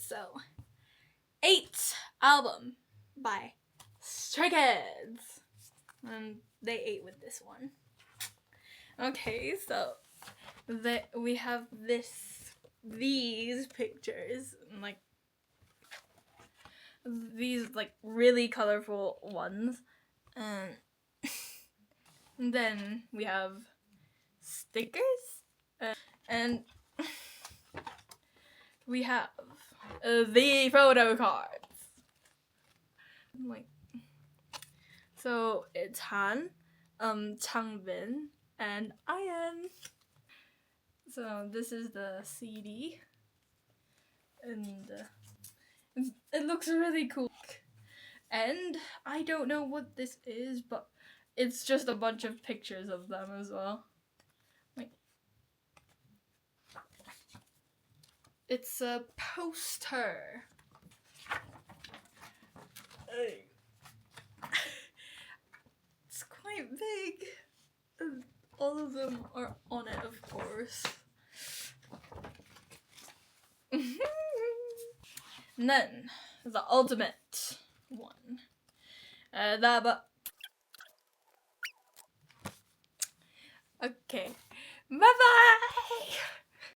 so 8th album by Stray Kids. And they ate with this one. Okay, so we have these pictures, like these like really colorful ones, and then we have stickers, and we have the photo cards. Like, so it's Han, Changbin, and Ian. So this is the CD, and it looks really cool. And I don't know what this is, but it's just a bunch of pictures of them as well. Like, it's a poster. It's quite big. All of them are on it, of course. And then the ultimate one. Okay. Bye bye.